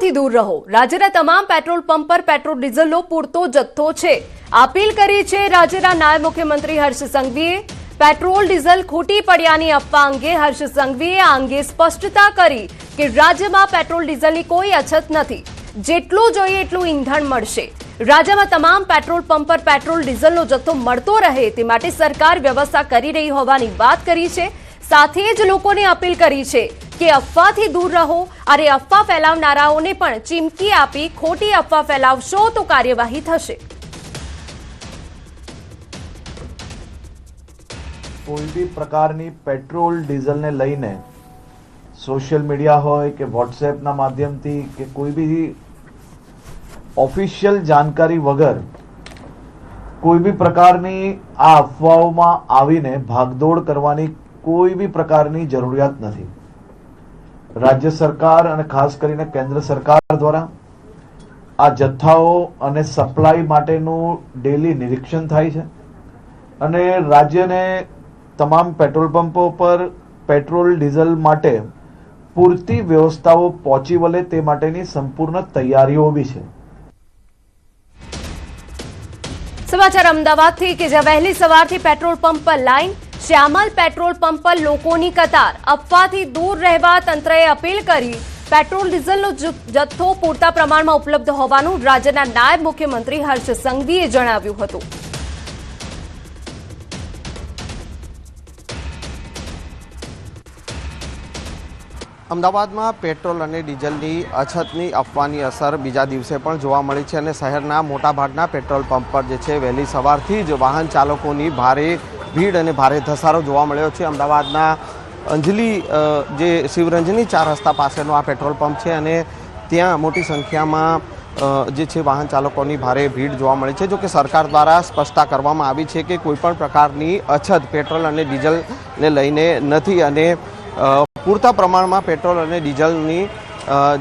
અફવાથી દૂર રહો। રાજ્યના તમામ પેટ્રોલ પંપ પર પેટ્રોલ ડીઝલનો પૂરતો જથ્થો છે। અપીલ કરી છે રાજ્યના નાયબ મુખ્યમંત્રી હર્ષ સંઘવીએ। પેટ્રોલ ડીઝલ ખૂટી પડ્યાની અફવા અંગે હર્ષ સંઘવીએ આ અંગે સ્પષ્ટતા કરી કે રાજ્યમાં પેટ્રોલ ડીઝલની કોઈ અછત નથી, જેટલું જોઈએ એટલું ઈંધણ મળશે। રાજ્યમાં તમામ પેટ્રોલ પંપ પર પેટ્રોલ ડીઝલનો જથ્થો મળતો રહે તે માટે સરકાર વ્યવસ્થા કરી રહી હોવાની વાત કરી છે। સાથે જ લોકોને અપીલ કરી છે કે અફવાથી દૂર રહો અને અફવા ફેલાવનારાઓને પણ ચીમકી આપી ખોટી અફવા ફેલાવશો તો કાર્યવાહી થશે। કોઈ બી પ્રકારની પેટ્રોલ ડીઝલને લઈને સોશિયલ મીડિયા હોય કે વોટ્સએપના માધ્યમથી કે કોઈ બી ઓફિશિયલ જાણકારી વગર કોઈ બી પ્રકારની આ અફવાઓમાં આવીને ભાગદોડ કરવાની કોઈ બી પ્રકારની જરૂરિયાત નથી। રાજ્ય સરકાર અને ખાસ કરીને કેન્દ્ર સરકાર દ્વારા આ જથ્થાઓ અને સપ્લાય માટેનું ડેલી નિરીક્ષણ થાય છે અને રાજ્યને તમામ પેટ્રોલ પંપો પર પેટ્રોલ ડીઝલ માટે પૂરતી વ્યવસ્થાઓ પહોંચી વળે તે માટેની સંપૂર્ણ તૈયારીઓ બી છે। સમાચાર અમદાવાદથી કે જ્યાં વહેલી સવારથી પેટ્રોલ પંપ પર લાઈન, શ્યામલ પેટ્રોલ પંપ પર લોકોની કતાર। અફવાથી દૂર રહેવા તંત્રએ અપીલ કરી। પેટ્રોલ ડીઝલનો જથ્થો પૂરતા પ્રમાણમાં ઉપલબ્ધ હોવાનું રાજ્યના નાયબ મુખ્યમંત્રી હર્ષ સંઘવીએ જણાવ્યું હતું। અમદાવાદમાં પેટ્રોલ અને ડીઝલની અછતની અફવાની અસર બીજા દિવસે પણ જોવા મળી છે અને શહેરના મોટાભાગના પેટ્રોલ પંપ પર જે છે વહેલી સવારથી જ વાહન ચાલકોની ભારે ભીડ અને ભારે ધસારો જોવા મળ્યો છે। અમદાવાદના અંજલી જે શિવરંજની 4 રસ્તા પાસેનો આ પેટ્રોલ પંપ છે અને ત્યાં મોટી સંખ્યામાં જે છે વાહન ચાલકોની ભારે ભીડ જોવા મળી છે। જો કે સરકાર દ્વારા સ્પષ્ટતા કરવામાં આવી છે કે કોઈપણ પ્રકારની અછત પેટ્રોલ અને ડીઝલને લઈને નથી અને પૂરતા પ્રમાણમાં પેટ્રોલ અને ડીઝલની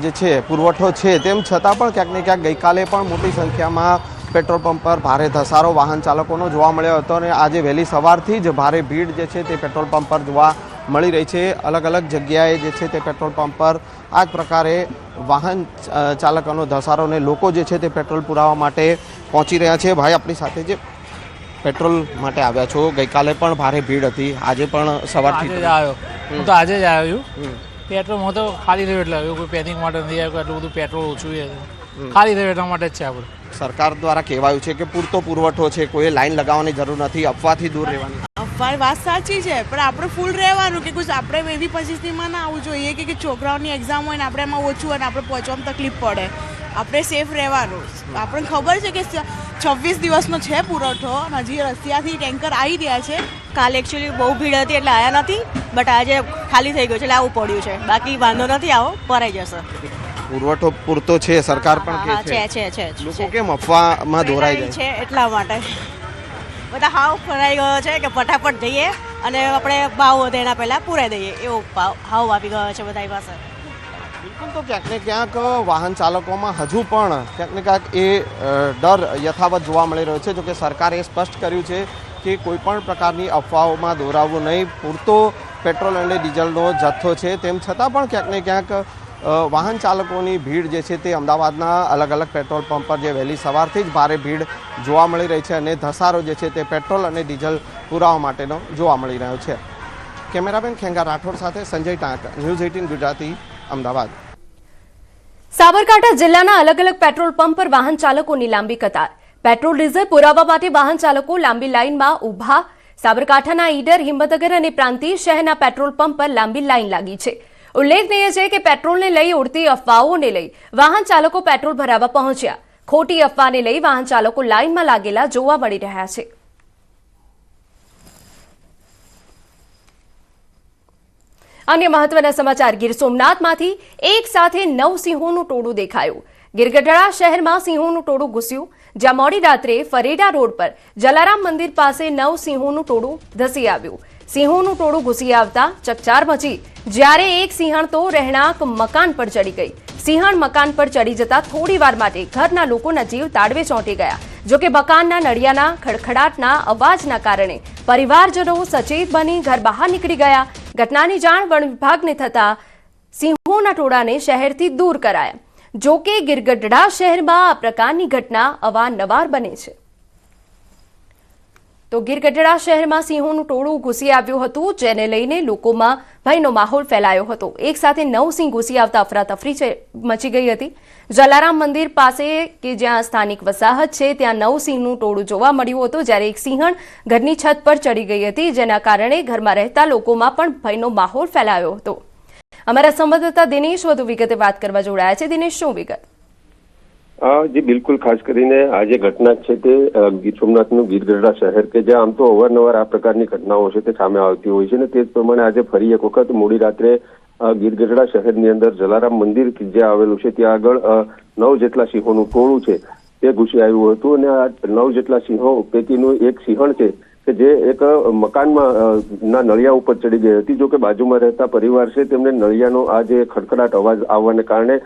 જે છે પુરવઠો છે। તેમ છતાં પણ ક્યાંક ને ક્યાંક ગઈકાલે પણ મોટી સંખ્યામાં પેટ્રોલ પંપ પર ભારે ધસારો વાહન ચાલકોનો જોવા મળ્યો હતો અને આજે વહેલી સવારથી જ ભારે ભીડ જે છે તે પેટ્રોલ પંપ પર જોવા મળી રહી છે। અલગ અલગ જગ્યાએ જે છે તે પેટ્રોલ પંપ પર આ જ પ્રકારે વાહન ચાલકોનો ધસારો અને લોકો જે છે તે પેટ્રોલ પુરાવા માટે પહોંચી રહ્યા છે। ભાઈ, આપણી સાથે જે પેટ્રોલ માટે આવ્યા છો, ગઈકાલે પણ ભારે ભીડ હતી, આજે પણ સવારથી આવ્યો? હું તો આજે જ આવ્યો છું। પેટ્રોલમાં તો ખાલી રહ્યું એટલે કોઈ પેકિંગ માટે નથી આવ્યું, એટલું બધું પેટ્રોલ ઓછું છે, ખાલી રહ્યું એટલા માટે જ છે। આપણે સરકાર દ્વારા કહેવાયું છે કે પૂરતો પુરવઠો છે, કોઈ લાઈન લગાવવાની જરૂર નથી, અફવાથી દૂર રહેવાની। અફવા વાત સાચી છે, પણ આપણે ફૂલ રહેવાનું કે કુછ આપણે એવી પરિસ્થિતિમાં ના આવવું જોઈએ કે છોકરાઓની એક્ઝામ હોય ને આપણે એમાં ઓછું હોય ને આપણે પહોંચવામાં તકલીફ પડે। આપણે સેફ રહેવાનું। આપણને ખબર છે કે 26 દિવસનો છે પુરવઠો, હજી રશિયાથી ટેન્કર આવી રહ્યા છે। કાલે એકચ્યુઅલી બહુ ભીડ હતી એટલે આવ્યા નથી, બટ આજે ખાલી થઈ ગયું છે એટલે આવું પડ્યું છે, બાકી વાંધો નથી, આવો ભરાઈ જશે। પુરવઠો પૂરતો છે, સરકાર પણ કહે છે, લોકો કેમ અફવામાં દોરાઈ જાય છે એટલા માટે બધા હાવ ફરાઈ ગયો છે કે ફટાફટ જઈએ અને આપણે ભાવ વધે એના પહેલાં પૂરાઈ દઈએ, એવો હાવ આપી ગયો છે બધા પાસે। બિલકુલ, તો ક્યાંક ને ક્યાંક વાહન ચાલકોમાં હજુ પણ ક્યાંક ને ક્યાંક એ ડર યથાવત જોવા મળી રહ્યો છે। જોકે સરકારે સ્પષ્ટ કર્યું છે કે કોઈપણ પ્રકારની અફવાઓમાં દોરાવવું નહીં, પૂરતો પેટ્રોલ અને ડીઝલનો જથ્થો છે। તેમ છતાં પણ ક્યાંક ને ક્યાંક વાહન ચાલકોની ભીડ જે છે તે અમદાવાદના અલગ અલગ પેટ્રોલ પંપ પર જે વહેલી સવારથી જ ભારે ભીડ જોવા મળી રહી છે અને ધસારો જે છે તે પેટ્રોલ અને ડીઝલ પુરાવા માટેનો જોવા મળી રહ્યો છે। કેમેરામેન ખેંગા રાઠોડ સાથે સંજય ટાંક, ન્યૂઝ 18 ગુજરાતી, અમદાવાદ। સાબરકાંઠા જિલ્લાના અલગ અલગ પેટ્રોલ પંપ પર વાહન ચાલકોની લાંબી કતાર। પેટ્રોલ ડીઝલ પુરાવા માટે વાહન ચાલકો લાંબી લાઇનમાં ઉભા। સાબરકાંઠાના ઈડર, હિંમતનગર અને પ્રાંતિજ શહેરના પેટ્રોલ પંપ પર લાંબી લાઇન લાગી છે। ઉલ્લેખનીય છે કે પેટ્રોલને લઈ ઉડતી અફવાઓને લઈ વાહન ચાલકો પેટ્રોલ ભરાવા પહોંચ્યા। ખોટી અફવાને લઈ વાહન ચાલકો લાઇનમાં લાગેલા જોવા મળી રહ્યા છે। અન્ય મહત્વના સમાચાર ગીર સોમનાથમાંથી એક સાથે 9 સિંહોનું ટોળું દેખાયું। ગીરગઢડા શહેરમાં સિંહોનું ટોળું ઘૂસ્યું, જ્યાં મોડી રાત્રે ફરેડા રોડ પર જલારામ મંદિર પાસે 9 સિંહોનું ટોળું ધસી આવ્યું। સિંહોનું ટોળું ઘૂસી આવતા ચકચાર મચી, જ્યારે એક સિંહણ તો રહેણાંક મકાન પર ચડી ગઈ। સિંહણ મકાન પર ચડી જતા થોડીવાર માટે ઘરના લોકોના જીવ તાળવે ચોંટી ગયા। જોકે મકાનના નળિયાના ખડખડાટના અવાજના કારણે પરિવારજનો સચેત બની ઘર બહાર નીકળી ગયા। ઘટનાની જાણ વન વિભાગને થતા સિંહોના ટોળાને શહેરથી દૂર કરાયા। જો કે ગીરગઢડા શહેરમાં આ પ્રકારની ઘટના અવારનવાર બને છે. તો ગીરગઢડા શહેરમાં સિંહોનું ટોળું ઘૂસી આવ્યું હતું, જેને લઈને લોકોમાં ભયનો માહોલ ફેલાયો હતો. એક સાથે 9 સિંહ ઘૂસી આવતા અફરાતફરી મચી ગઈ હતી. જલારામ મંદિર પાસે કે જ્યાં સ્થાનિક વસાહત છે ત્યાં 9 સિંહનું ટોળું જોવા મળ્યું હતું, જ્યારે એક સિંહણ ઘરની છત પર ચડી ગઈ હતી, જેના કારણે ઘરમાં રહેતા લોકોમાં પણ ભયનો માહોલ ફેલાયો હતો. અમારા સંવાદદાતા દિનેશ વધુ વિગતે વાત કરવા જોડાયા છે. દિનેશ, શું વિગત? જી બિલકુલ, ખાસ કરીને આ જે ઘટના છે તે ગીર સોમનાથનું ગીરગઢડા શહેર કે જ્યાં આમ તો અવારનવાર આ પ્રકારની ઘટનાઓ છે તે સામે આવતી હોય છે, ને તે જ પ્રમાણે આજે ફરી એક વખત મોડી રાત્રે ગીરગઢડા શહેરની અંદર જલારામ મંદિર જે આવેલું છે ત્યાં આગળ 9 જેટલા સિંહોનું ટોળું છે તે ઘૂસી આવ્યું હતું, અને આ 9 જેટલા સિંહો પૈકીનું એક સિંહણ છે કે જે એક મકાનમાં ના નળિયા ઉપર ચડી ગઈ હતી. જો કે બાજુમાં રહેતા પરિવાર છે તેમને નળિયાનો આ જે ખડખડાટ અવાજ આવવાને કારણે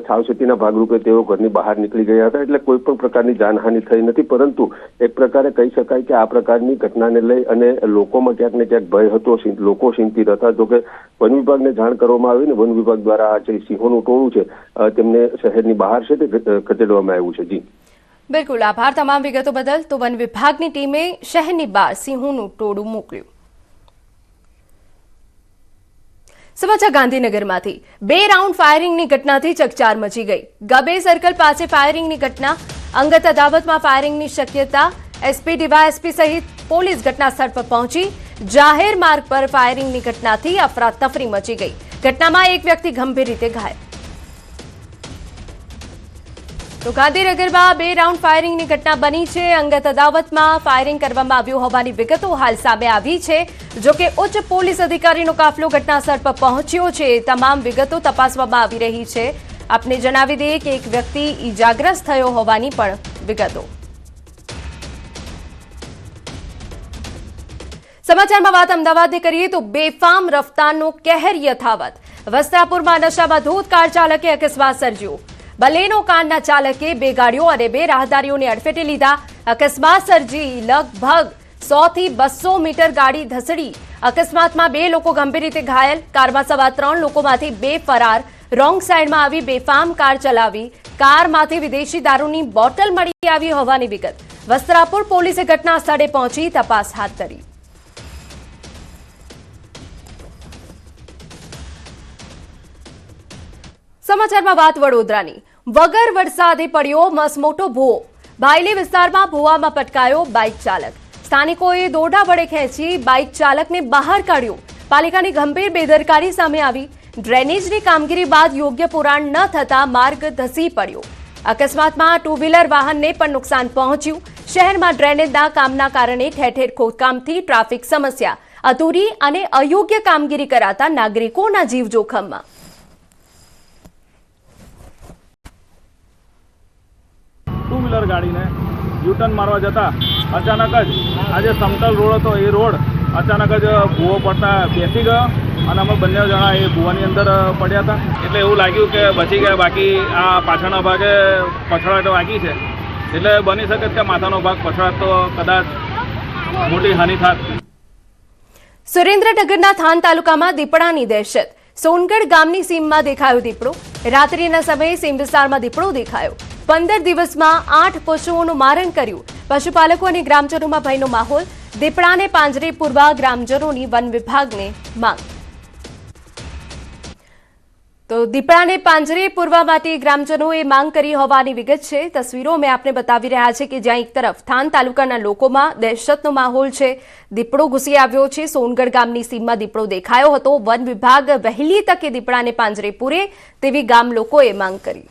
સાવચેતીના ભાગરૂપે તેઓ ઘરની બહાર નીકળી ગયા હતા, એટલે કોઈ પણ પ્રકારની જાનહાનિ થઈ નથી. પરંતુ એક પ્રકારે કહી શકાય કે આ પ્રકારની ઘટનાને લઈ અને લોકોમાં ક્યાંક ને ક્યાંક ભય હતો, લોકો ચિંતિત હતા. જો કે વન વિભાગને જાણ કરવામાં આવી ને વન વિભાગ દ્વારા આ જે સિંહોનું ટોળું છે તેમને શહેરની બહાર છે તે ખસેડવામાં આવ્યું છે. જી બિલકુલ, આભાર તમામ વિગતો બદલ. તો વન વિભાગની ટીમે શહેરની બહાર સિંહોનું ટોળું મોકલ્યું. સમાચાર ગાંધીનગરમાંથી 2 રાઉન્ડ ફાયરિંગની ઘટનાથી ચકચાર મચી ગઈ. ગબે સર્કલ પાસે ફાયરિંગની ઘટના, અંગત અદાવતમાં ફાયરિંગની શક્યતા. એસપી ડીવાયએસપી સહિત પોલીસ ઘટના સ્થળ પર પહોંચી. જાહેર માર્ગ પર ફાયરિંગની ઘટનાથી અફરાતફરી મચી ગઈ. ઘટનામાં એક વ્યક્તિ ગંભીર રીતે ઘાયલ. તો ગાંધીનગરમાં 2 રાઉન્ડ ફાયરિંગની ઘટના બની છે. અંગત અદાવતમાં ફાયરિંગ કરવામાં આવ્યું હોવાની વિગતો હાલ સામે આવી છે. જો કે ઉચ્ચ પોલીસ અધિકારીનો કાફલો ઘટના સ્થળ પર પહોંચ્યો છે. તમામ વિગતો તપાસવામાં આવી રહી છે. આપને જણાવી દઈએ કે એક વ્યક્તિ ઈજાગ્રસ્ત થયો હોવાની પણ વિગતો. સમાચારમાં વાત અમદાવાદની કરીએ તો બેફામ રફતારનો કહેર યથાવત. વસ્ત્રાપુરમાં નશામાં ધૂત કાર ચાલકે અકસ્માત સર્જ્યો. બલેનો કારના ચાલકે 2 ગાડીઓ અને 2 રાહદારીઓને અડફેટે લીધા. અકસ્માત સર્જી લગભગ 100 થી 200 મીટર ગાડી ધસડી. અકસ્માતમાં 2 લોકો ગંભીર રીતે ઘાયલ. કારમાં સવાર 3 લોકોમાંથી 2 ફરાર. રોંગ સાઈડમાં આવી બેફામ કાર ચલાવી. કારમાંથી વિદેશી દારૂની બોટલ મળી આવી હોવાની વિગત. વસ્ત્રાપુર પોલીસે ઘટના સ્થળે પહોંચી તપાસ હાથ ધરી. સમાચારમાં વાત વડોદરાની. વગર વરસાદે પડ્યો મસમોટો ભૂવો. ભાયલી વિસ્તારમાં ભૂવામાં પટકાયો બાઇક ચાલક. સ્થાનિકોએ દોરડા વડે ખેંચી બાઇક ચાલકને બહાર કાઢ્યો. પાલિકાની ગંભીર બેદરકારી સામે આવી. ડ્રેનેજની કામગીરી બાદ યોગ્ય પુરાણ ન થતા માર્ગ ધસી પડ્યો. અકસ્માતમાં 2 વ્હીલર વાહનને પણ નુકસાન પહોંચ્યું. શહેરમાં ડ્રેનેજના કામના કારણે ઠેર ઠેર ખોદકામથી ટ્રાફિક સમસ્યા, અધૂરી અને અયોગ્ય કામગીરી કરાતા નાગરિકોના જીવ જોખમમાં. ટુ વ્હીલર ગાડીને યુટર્ન મારવા જતા અચાનક જ આજે સમતલ રોડ હતો એ રોડ અચાનક જ ભૂવો પડતા બેસી ગયો અને અમે બંને જણા એ ભૂવાની અંદર પડ્યા હતા. એટલે એવું લાગ્યું કે બચી ગયા, બાકી આ પાછળના ભાગે પછડાટ વાગી છે. એટલે બની શકે કે માથાનો ભાગ પછડાટ તો કદાચ મોટી હાનિ થાત. સુરેન્દ્રનગરના થાન તાલુકામાં દીપડાની દહેશત. સોનગઢ ગામની સીમમાં દેખાયો દીપડો. રાત્રિના સમયે સીમ વિસ્તારમાં દીપડો દેખાયો. 15 દિવસમાં 8 પશુઓનું મારણ કર્યું. પશુપાલકો અને ગ્રામજનોમાં ભયનો માહોલ. દીપડાને પાંજરે પૂરવા ગ્રામજનોની વન વિભાગને માંગ. તો દીપડાને પાંજરે પૂરવા માટે ગ્રામજનોએ માંગ કરી હોવાની વિગત છે. તસવીરો અમે આપને બતાવી રહ્યા છે કે જ્યાં એક તરફ થાન તાલુકાના લોકોમાં દહેશતનો માહોલ છે. દીપડો ઘૂસી આવ્યો છે. સોનગઢ ગામની સીમમાં દીપડો દેખાયો હતો. વન વિભાગ વહેલી તકે દીપડાને પાંજરે પૂરે તેવી ગામ લોકોએ માંગ કરી.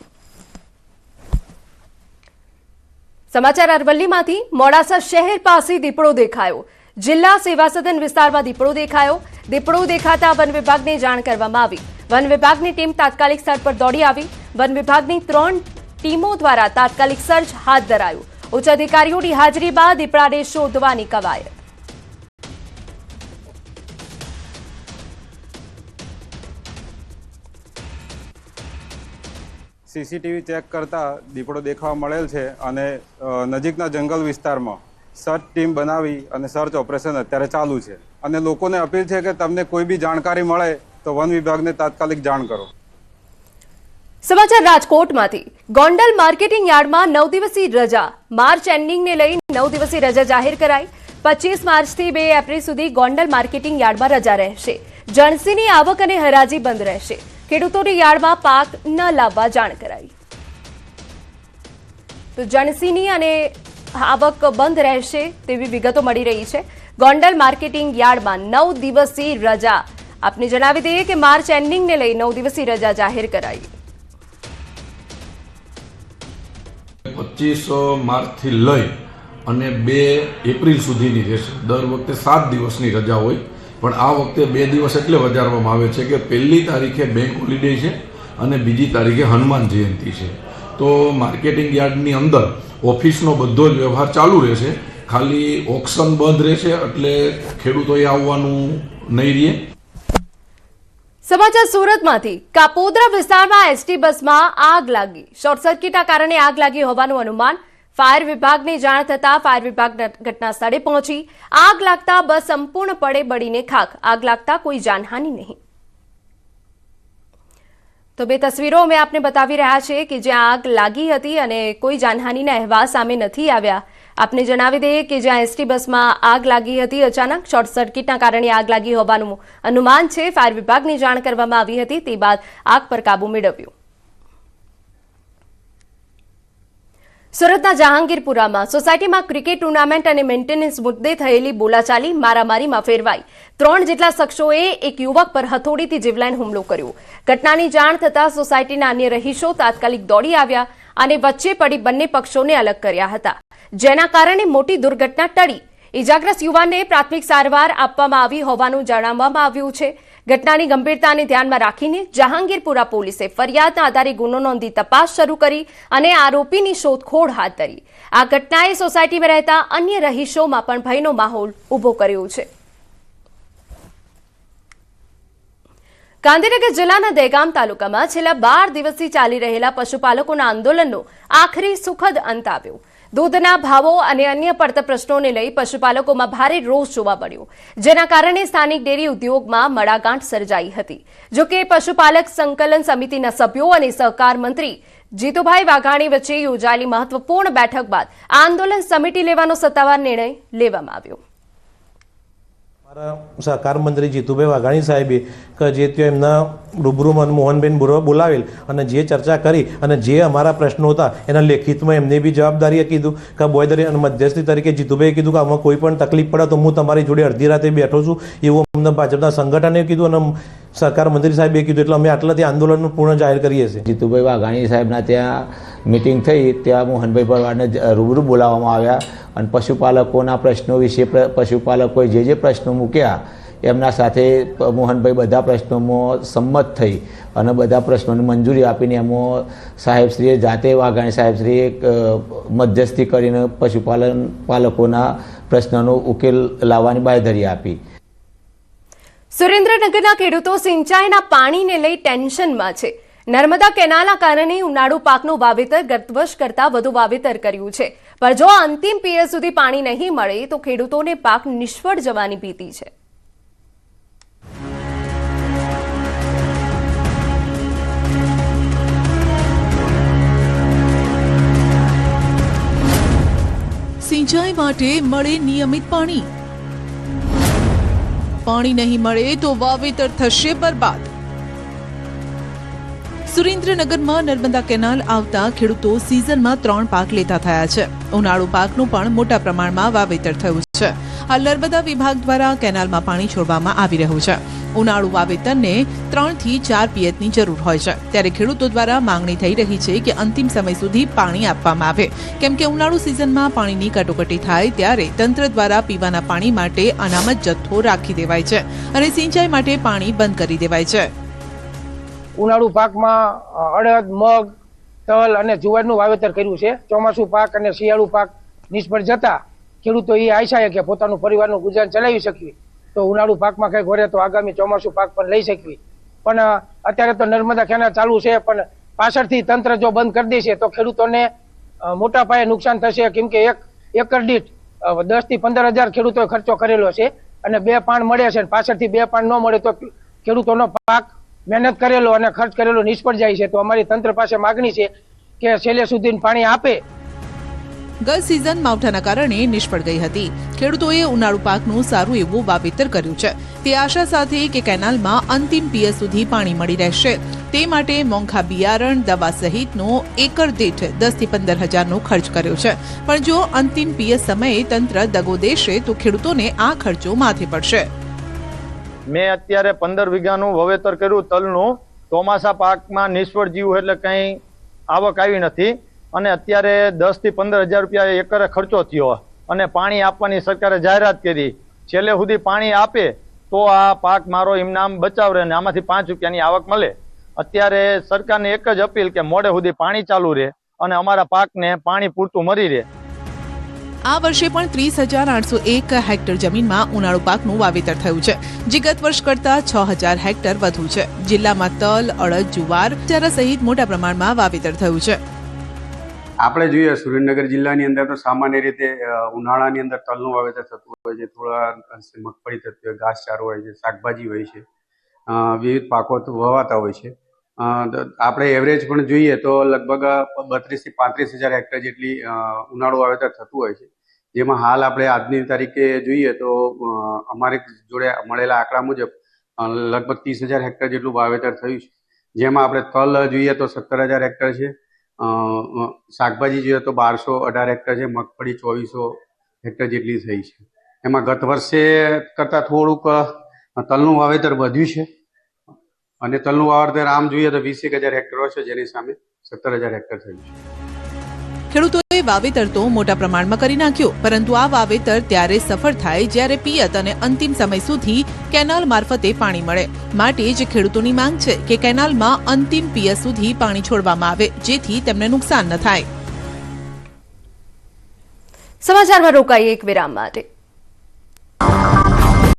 સમાચાર અરવલ્લીમાંથી. મોડાસા શહેર પાસે દીપડો દેખાયો. જિલ્લા સેવા સદન વિસ્તારમાં દીપડો દેખાયો. દીપડો દેખાતા વન વિભાગને જાણ કરવામાં આવી. વન વિભાગની ટીમ તાત્કાલિક સ્થળ પર દોડી આવી. વન વિભાગની 3 ટીમો દ્વારા તાત્કાલિક સર્ચ હાથ ધરાયું. ઉચ્ચ અધિકારીઓની હાજરી બાદ દીપડાને શોધવાની કવાયત. સીસીટીવી ચેક કરતા દીપડો દેખાવા મળેલ છે અને નજીકના જંગલ વિસ્તારમાં સર્ચ ટીમ બનાવી અને સર્ચ ઓપરેશન અત્યારે ચાલુ છે. અને લોકોને અપીલ છે કે તમને કોઈ બી જાણકારી મળે તો વન વિભાગને તાત્કાલિક જાણ કરો. સમાચાર રાજકોટમાંથી ગોંડલ માર્કેટિંગ યાર્ડમાં 9 દિવસીય રજા માર્ચ એન્ડિંગને લઈ 9 દિવસીય રજા જાહેર કરાઈ 25 માર્ચથી 2 એપ્રિલ સુધી ગોંડલ માર્કેટિંગ યાર્ડમાં રજા રહેશે જણસીની આવક અને હરાજી બંધ રહેશે ખેડૂતોને યાર્ડમાં પાક ન લાવવા જાણ કરાઈ તો જણસીની અને આવક બંધ રહેશે તેવી વિગતો મળી રહી છે ગોંડલ માર્કેટિંગ યાર્ડમાં 9 દિવસીય રજા આપને જણાવી દઈએ કે માર્ચ એન્ડિંગને લઈ 9 દિવસીય રજા જાહેર કરાઈ 25 માર્ચથી લઈ અને 2 એપ્રિલ સુધીની રહેશે દર વખતે 7 દિવસની રજા હોય પણ આ વખતે 2 દિવસ એટલે વધારવામાં આવે છે કે પહેલી તારીખે બેંક હોલિડે છે અને બીજી તારીખે હનુમાન જયંતિ છે તો માર્કેટિંગ યાર્ડની અંદર ઓફિસનો બધો જ વ્યવહાર ચાલુ રહેશે ખાલી ઓક્શન બંધ રહેશે એટલે ખેડૂતોએ આવવાનું નહીં રહે સમાચાર સુરતમાંથી કાપોદ્રા વિસ્તારમાં એસટી બસમાં આગ લાગી શોર્ટ સર્કિટના કારણે આગ લાગી હોવાનું અનુમાન ફાયર વિભાગને જાણ થતાં ફાયર વિભાગ ઘટના સ્થળે પહોંચી આગ લાગતા બસ સંપૂર્ણપણે બળીને ખાખ આગ લાગતા કોઈ જાનહાનિ નહીં તો બે તસવીરો અમે આપને બતાવી રહ્યા છે કે જ્યાં આગ લાગી હતી અને કોઈ જાનહાનિના અહેવાલ સામે નથી આવ્યા આપને જણાવી દઈએ કે જ્યાં એસટી બસમાં આગ લાગી હતી અચાનક શોર્ટ સર્કિટના કારણે આગ લાગી હોવાનું અનુમાન છે ફાયર વિભાગને જાણ કરવામાં આવી હતી તે બાદ આગ પર કાબુ મેળવ્યો સુરતના જહાંગીરપુરામાં સોસાયટીમાં ક્રિકેટ ટુર્નામેન્ટ અને મેન્ટેનન્સ મુદ્દે થયેલી બોલાચાલી મારામારીમાં ફેરવાઈ 3 જેટલા શખ્સોએ એક યુવક પર હથોડીથી જીવલેણ હુમલો કર્યો ઘટનાની જાણ થતાં સોસાયટીના અન્ય રહીશો તાત્કાલિક દોડી આવ્યા અને વચ્ચે પડી બંને પક્ષોને અલગ કર્યા હતા જેના કારણે મોટી દુર્ઘટના ટળી ઇજાગ્રસ્ત યુવાનને પ્રાથમિક સારવાર આપવામાં આવી હોવાનું જણાવવામાં આવ્યું છે ઘટનાની ગંભીરતાને ધ્યાનમાં રાખીને જહાંગીરપુરા પોલીસે ફરિયાદના આધારે ગુનો નોંધી તપાસ શરૂ કરી અને આરોપીની શોધખોળ હાથ ધરી આ ઘટનાએ સોસાયટીમાં રહેતા અન્ય રહીશોમાં પણ ભયનો માહોલ ઊભો કર્યો છે ગાંધીનગર જિલ્લાના દહેગામ તાલુકામાં છેલ્લા 12 દિવસથી ચાલી રહેલા પશુપાલકોના આંદોલનનો આખરી સુખદ અંત આવ્યો દૂધના ભાવો અને અન્ય પડતર પ્રશ્નોને લઈ પશુપાલકોમાં ભારે રોષ જોવા મળ્યો જેના કારણે સ્થાનિક ડેરી ઉદ્યોગમાં મડાગાંઠ સર્જાઈ હતી જો કે પશુપાલક સંકલન સમિતિના સભ્યો અને સહકાર મંત્રી જીતુભાઈ વાઘાણી વચ્ચે યોજાયેલી મહત્વપૂર્ણ બેઠક બાદ આંદોલન સમિતિ લેવાનો સત્તાવાર નિર્ણય લેવામાં આવ્યો સહકાર મંત્રી જીતુભાઈ વાઘાણી સાહેબે કે જે ત્યાં એમના રૂબરૂ મોહનબેન બોલાવેલ અને જે ચર્ચા કરી અને જે અમારા પ્રશ્નો હતા એના લેખિતમાં એમને બી જવાબદારીએ કીધું કે બોયદરી અને મધ્યસ્થી તરીકે જીતુભાઈએ કીધું કે આમાં કોઈ પણ તકલીફ પડે તો હું તમારી જોડે અડધી રાતે બેઠો છું એવું અમને ભાજપના સંગઠને કીધું અને સહકાર મંત્રી સાહેબે કીધું એટલે અમે આટલાથી આંદોલનનું પૂર્ણ જાહેર કરીએ છીએ જીતુભાઈ વાઘાણી સાહેબના ત્યાં મિટિંગ થઈ ત્યાં મોહનભાઈ ભરવાડને રૂબરૂ બોલાવવામાં આવ્યા અને પશુપાલકોના પ્રશ્નો વિશે પશુપાલકોએ જે પ્રશ્નો મૂક્યા એમના સાથે મોહનભાઈ બધા પ્રશ્નોમાં સંમત થઈ અને બધા પ્રશ્નોને મંજૂરી આપીને એમાં સાહેબશ્રીએ જાતે વાઘાણી સાહેબશ્રીએ મધ્યસ્થી કરીને પશુપાલકોના પ્રશ્નોનો ઉકેલ લાવવાની બાંયધરી આપી સુરેન્દ્રનગરના ખેડૂતો સિંચાઈના પાણીને લઈ ટેન્શનમાં છે નર્મદા કેનાલના કારણે ઉનાળુ પાકનું વાવેતર ગત વર્ષ કરતાં વધુ વાવેતર કર્યું છે પણ જો અંતિમ પિયત સુધી પાણી નહીં મળે તો ખેડૂતોને પાક નિષ્ફળ જવાની ભીતિ છે સિંચાઈ માટે મળે નિયમિત પાણી નહીં મળે તો વાવેતર થશે બરબાદ સુરેન્દ્રનગરમાં નર્મદા કેનાલ આવતા ખેડૂતો સિઝનમાં 3 પાક લેતા થયા છે ઉનાળુ પાકનું પણ મોટા પ્રમાણમાં વાવેતર થયું છે હાલ નર્મદા વિભાગ દ્વારા કેનાલમાં પાણી છોડવામાં આવી રહ્યું છે ઉનાળુ વાવેતરને 3 થી 4 પિયતની જરૂર હોય છે ત્યારે ખેડૂતો દ્વારા માંગણી થઈ રહી છે કે અંતિમ સમય સુધી પાણી આપવામાં આવે કેમ કે ઉનાળુ સિઝનમાં પાણીની કટોકટી થાય ત્યારે તંત્ર દ્વારા પીવાના પાણી માટે અનામત જથ્થો રાખી દેવાય છે અને સિંચાઈ માટે પાણી બંધ કરી દેવાય છે ઉનાળુ પાકમાં અડદ મગ તલ અને જુવારનું વાવેતર કર્યું છે ચોમાસુ પાક અને શિયાળુ પાક નિષ્ફળ જતા ખેડૂતો એ આશા કે પોતાનું પરિવારનું ગુજરાન ચલાવી શકીએ તો ઉનાળુ પાકમાં કંઈક વળે તો આગામી ચોમાસુ પાક પણ લઈ શકીએ પણ અત્યારે તો નર્મદા કેનાલ ચાલુ છે પણ પાછળથી તંત્ર જો બંધ કરી દેશે તો ખેડૂતોને મોટા પાયે નુકસાન થશે કેમ કે એક એકર દીઠ 10 થી 15 હજાર ખેડૂતોએ ખર્ચો કરેલો છે અને 2 પાણ મળે છે પાછળથી 2 પાણ ન મળે તો ખેડૂતોનો પાક મહેનત કરેલો અને ખર્ચ કરેલો નિષ્ફળ જાય છે. તો અમારી તંત્ર પાસે માગણી છે કે છેલ્લે સુધી પાણી આપે. ગત સિઝન માવઠાના કારણે નિષ્ફળ ગઈ હતી. ખેડૂતોએ ઉનાળુ પાકનું સારું એવું વાવેતર કર્યું છે. તે આશા સાથે કે કેનાલમાં અંતિમ પિયત સુધી પાણી મળી રહેશે. તે માટે મોંઘા બિયારણ, દવા સહિતનો એકર દીઠ 10 થી 15 હજારનો ખર્ચ કર્યો છે. પણ જો અંતિમ પિયત સમયે તંત્ર દગો દેશે તો ખેડૂતોને આ ખર્ચો માથે પડશે. મેં અત્યારે 15 વીઘાનું વાવેતર કર્યું તલનું. ચોમાસા પાકમાં નિષ્ફળ જીવ એટલે કંઈ આવક આવી નથી અને અત્યારે 10 થી 15 હજાર રૂપિયા એકરે ખર્ચો થયો અને પાણી આપવાની સરકારે જાહેરાત કરી. છેલ્લે સુધી પાણી આપે તો આ પાક મારો ઇનામ બચાવ રહે અને આમાંથી 5 રૂપિયાની આવક મળે. અત્યારે સરકારને એક જ અપીલ કે મોડે સુધી પાણી ચાલુ રહે અને અમારા પાકને પાણી પૂરતું મળી રહે. આ વર્ષે પણ 30,801 હેક્ટર જમીનમાં ઉનાળુ પાકનું વાવેતર થયું છે, જે ગત વર્ષ કરતા 6,000 હેક્ટર વધુ છે. જિલ્લામાં તલ, અડદ, જુવાર, ચારા સહિત મોટા પ્રમાણમાં વાવેતર થયું છે. આપણે જોઈએ સુરેન્દ્રનગર જિલ્લાની અંદર તો સામાન્ય રીતે ઉનાળાની અંદર તલનું વાવેતર થતું હોય છે, થોડા અંશે મગફળી થતી હોય, ઘાસચારો હોય છે, શાકભાજી હોય છે, વિવિધ પાકો વવાતા હોય છે. આપણે એવરેજ પણ જોઈએ તો લગભગ 32 થી 35 હજાર હેક્ટર જેટલી ઉનાળુ વાવેતર થતું હોય છે. જેમાં હાલ આપણે આજની તારીખે જોઈએ તો અમારી જોડે મળેલા આંકડા મુજબ લગભગ 30,000 હેક્ટર જેટલું વાવેતર થયું છે. જેમાં આપણે તલ જોઈએ તો 17,000 હેક્ટર છે, શાકભાજી જોઈએ તો 1218 હેક્ટર છે, મગફળી 2400 હેક્ટર જેટલી થઈ છે. એમાં ગત વર્ષે કરતાં થોડુંક તલનું વાવેતર વધ્યું છે અને તલનું વાવેતર આમ જોઈએ તો 21,000 હેક્ટર છે, જેની સામે 17,000 હેક્ટર થયું છે. ખેડૂતોએ વાવેતર તો મોટા પ્રમાણમાં કરી નાખ્યું, પરંતુ આ વાવેતર ત્યારે સફળ થાય જ્યારે પિયત અને અંતિમ સમય સુધી કેનાલ મારફતે પાણી મળે. માટે જ ખેડૂતોની માંગ છે કે કેનાલમાં અંતિમ પિયત સુધી પાણી છોડવામાં આવે, જેથી તેમને નુકસાન ન થાય. સમાચારમાં રોકાઈએ એક વિરામ માટે.